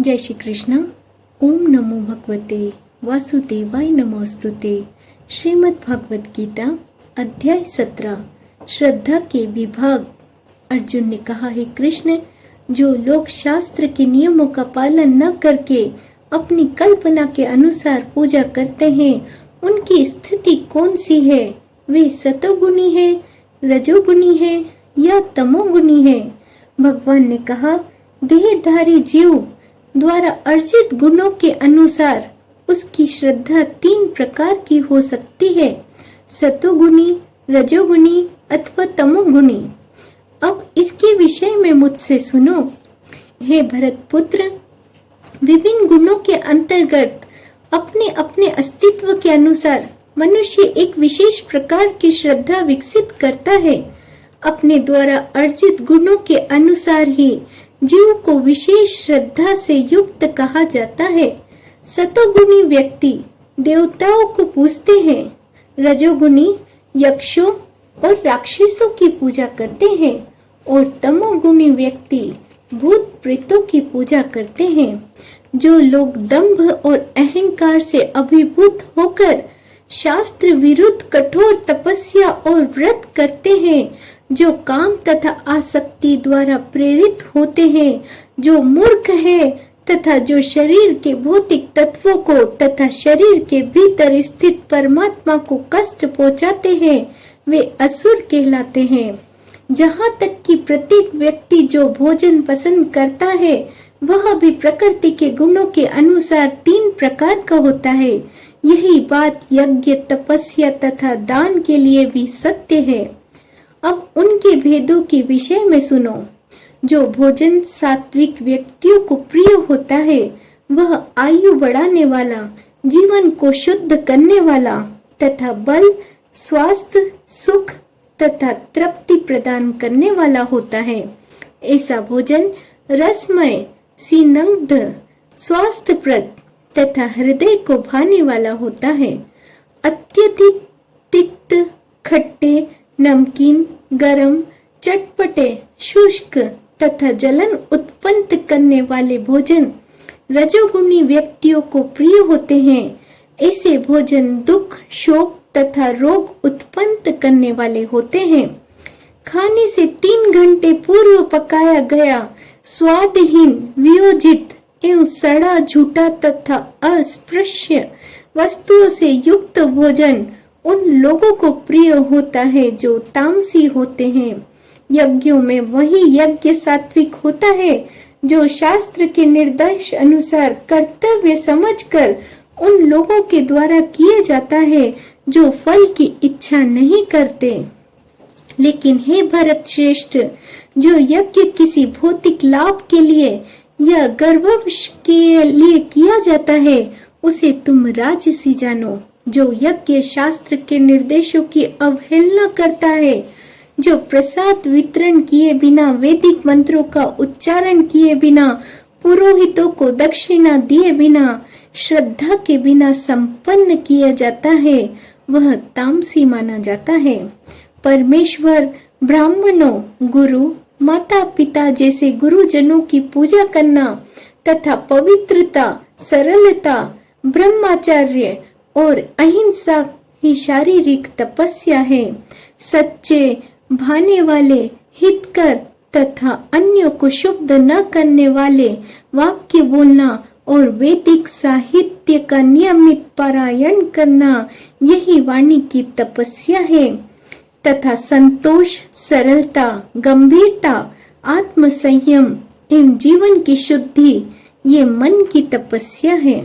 जय श्री कृष्ण। ओम नमो भगवते वासुदेवाय नमोस्तुते। श्रीमद् भगवत गीता अध्याय 17 श्रद्धा के विभाग। अर्जुन ने कहा, हे कृष्ण, जो लोग शास्त्र के नियमों का पालन न करके अपनी कल्पना के अनुसार पूजा करते हैं, उनकी स्थिति कौन सी है? वे सतोगुणी है, रजोगुणी है या तमोगुणी है? भगवान ने कहा, देहधारी जीव द्वारा अर्जित गुणों के अनुसार उसकी श्रद्धा 3 प्रकार की हो सकती है, सतोगुणी, रजोगुणी अथवा तमोगुणी। अब इसके विषय में मुझसे सुनो। हे भरत पुत्र, विभिन्न गुणों के अंतर्गत अपने अपने अस्तित्व के अनुसार मनुष्य एक विशेष प्रकार की श्रद्धा विकसित करता है। अपने द्वारा अर्जित गुणों के अनुसार ही जीव को विशेष श्रद्धा से युक्त कहा जाता है। सतोगुणी व्यक्ति देवताओं को पूजते हैं, रजोगुणी यक्षों और राक्षसों की पूजा करते हैं और तमोगुणी व्यक्ति भूत प्रेतों की पूजा करते हैं। जो लोग दंभ और अहंकार से अभिभूत होकर शास्त्र विरुद्ध कठोर तपस्या और व्रत करते हैं, जो काम तथा आसक्ति द्वारा प्रेरित होते हैं, जो मूर्ख है तथा जो शरीर के भौतिक तत्वों को तथा शरीर के भीतर स्थित परमात्मा को कष्ट पहुंचाते हैं, वे असुर कहलाते हैं। जहाँ तक कि प्रत्येक व्यक्ति जो भोजन पसंद करता है, वह भी प्रकृति के गुणों के अनुसार 3 प्रकार का होता है। यही बात यज्ञ, तपस्या तथा दान के लिए भी सत्य है। अब उनके भेदों के विषय में सुनो। जो भोजन सात्विक व्यक्तियों को प्रिय होता है, वह आयु बढ़ाने वाला, जीवन को शुद्ध करने वाला तथा बल, स्वास्थ्य, सुख तथा तृप्ति प्रदान करने वाला होता है। ऐसा भोजन रसमय, सीनग्ध, स्वास्थ्यप्रद तथा हृदय को भाने वाला होता है। अत्यधिक तिक्त, खट्टे, नमकीन, गरम, चटपटे, शुष्क तथा जलन उत्पन्न करने वाले भोजन रजोगुणी व्यक्तियों को प्रिय होते हैं। ऐसे भोजन दुख, शोक तथा रोग उत्पन्न करने वाले होते हैं। खाने से 3 घंटे पूर्व पकाया गया स्वादहीन, वियोजित एवं सड़ा, झूठा तथा अस्पृश्य वस्तुओं से युक्त भोजन उन लोगों को प्रिय होता है जो तामसी होते हैं। यज्ञों में वही यज्ञ सात्विक होता है जो शास्त्र के निर्देश अनुसार कर्तव्य समझकर उन लोगों के द्वारा किया जाता है जो फल की इच्छा नहीं करते। लेकिन हे भरत श्रेष्ठ, जो यज्ञ किसी भौतिक लाभ के लिए या गर्भवश के लिए किया जाता है, उसे तुम राजसी जानो। जो यज्ञ शास्त्र के निर्देशों की अवहेलना करता है, जो प्रसाद वितरण किए बिना, वैदिक मंत्रों का उच्चारण किए बिना, पुरोहितों को दक्षिणा दिए बिना, श्रद्धा के बिना संपन्न किया जाता है, वह तामसी माना जाता है। परमेश्वर, ब्राह्मणों, गुरु, माता पिता जैसे गुरुजनों की पूजा करना तथा पवित्रता, सरलता, ब्रह्मचर्य और अहिंसा ही शारीरिक तपस्या है। सच्चे, भाने वाले, हितकर तथा अन्यों को शुद्ध न करने वाले वाक्य बोलना और वैदिक साहित्य का नियमित पारायण करना, यही वाणी की तपस्या है। तथा संतोष, सरलता, गंभीरता, आत्म संयम एवं जीवन की शुद्धि, ये मन की तपस्या है।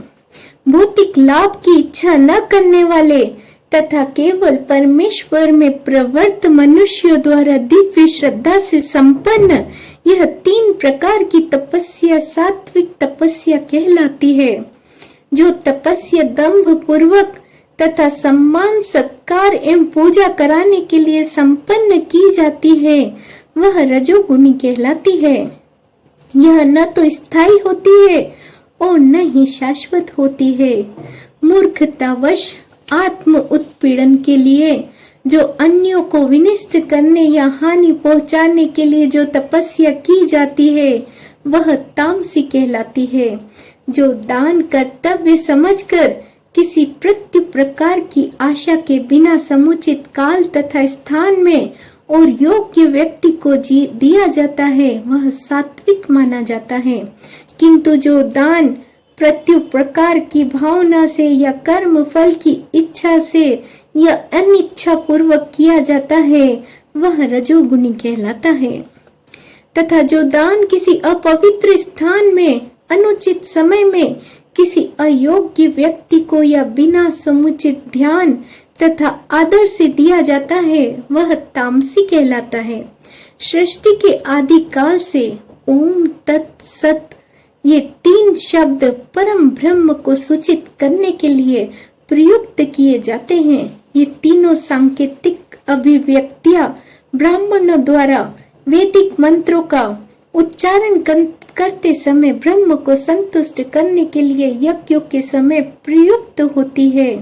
भौतिक लाभ की इच्छा न करने वाले तथा केवल परमेश्वर में प्रवृत्त मनुष्यों द्वारा दिव्य श्रद्धा से संपन्न यह 3 प्रकार की तपस्या सात्विक तपस्या कहलाती है। जो तपस्या दंभ पूर्वक तथा सम्मान, सत्कार एवं पूजा कराने के लिए संपन्न की जाती है, वह रजोगुणी कहलाती है। यह न तो स्थायी होती है और न ही शाश्वत होती है। मूर्खतावश आत्म उत्पीड़न के लिए जो अन्यों को विनिष्ट करने या हानि पहुंचाने के लिए जो तपस्या की जाती है, वह तामसी कहलाती है। जो दान कर्तव्य समझकर किसी प्रत्यु प्रकार की आशा के बिना समुचित काल तथा स्थान में और योग्य व्यक्ति को दिया जाता है, वह सात्विक माना जाता है। किंतु जो दान प्रत्यु प्रकार की भावना से या कर्म फल की इच्छा से या अनिच्छा पूर्वक किया जाता है, वह रजोगुणी कहलाता है। तथा जो दान किसी अपवित्र स्थान में अनुचित समय में किसी अयोग्य व्यक्ति को या बिना समुचित ध्यान तथा आदर से दिया जाता है, वह तामसी कहलाता है। सृष्टि के आदि काल से ओम तत् सत ये 3 शब्द परम ब्रह्म को सूचित करने के लिए प्रयुक्त किए जाते हैं। ये तीनों सांकेतिक अभिव्यक्तियां ब्राह्मणों द्वारा वैदिक मंत्रों का उच्चारण करते समय ब्रह्म को संतुष्ट करने के लिए यज्ञों के समय प्रयुक्त होती है।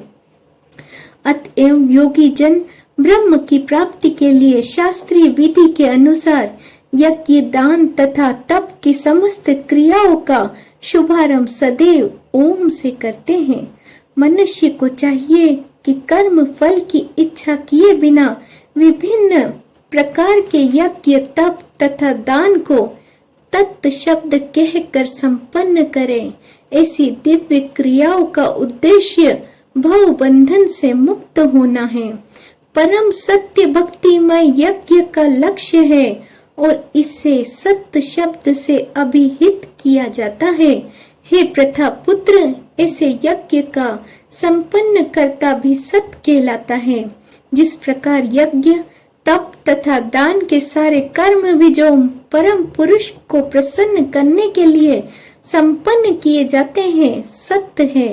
अतएव योगी जन ब्रह्म की प्राप्ति के लिए शास्त्रीय विधि के अनुसार यज्ञ, दान तथा तप की समस्त क्रियाओं का शुभारंभ सदैव ओम से करते हैं। मनुष्य को चाहिए कि कर्म फल की इच्छा किए बिना विभिन्न प्रकार के यज्ञ, तप तथा दान को तत् शब्द कहकर संपन्न करें। ऐसी दिव्य क्रियाओं का उद्देश्य भव बंधन से मुक्त होना है। परम सत्य भक्तिमय यज्ञ का लक्ष्य है और इसे सत्य शब्द से अभिहित किया जाता है। हे प्रथा पुत्र, ऐसे यज्ञ का संपन्न करता भी सत्य कहलाता है। जिस प्रकार यज्ञ, तप तथा दान के सारे कर्म भी जो परम पुरुष को प्रसन्न करने के लिए संपन्न किए जाते हैं, सत्य है।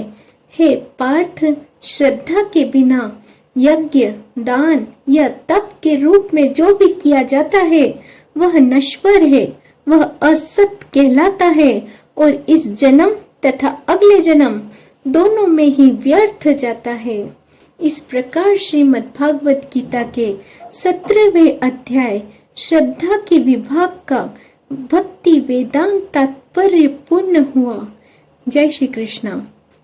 हे पार्थ, श्रद्धा के बिना यज्ञ, दान या तप के रूप में जो भी किया जाता है, वह नश्वर है, वह असत्य कहलाता है और इस जन्म तथा अगले जन्म दोनों में ही व्यर्थ जाता है। इस प्रकार श्रीमद् भागवत गीता के 17वें अध्याय श्रद्धा के विभाग का भक्ति वेदांत तात्पर्य पूर्ण हुआ। जय श्री कृष्ण।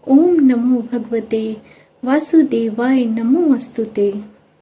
ओम नमो भगवते वासुदेवाय नमो अस्तुते।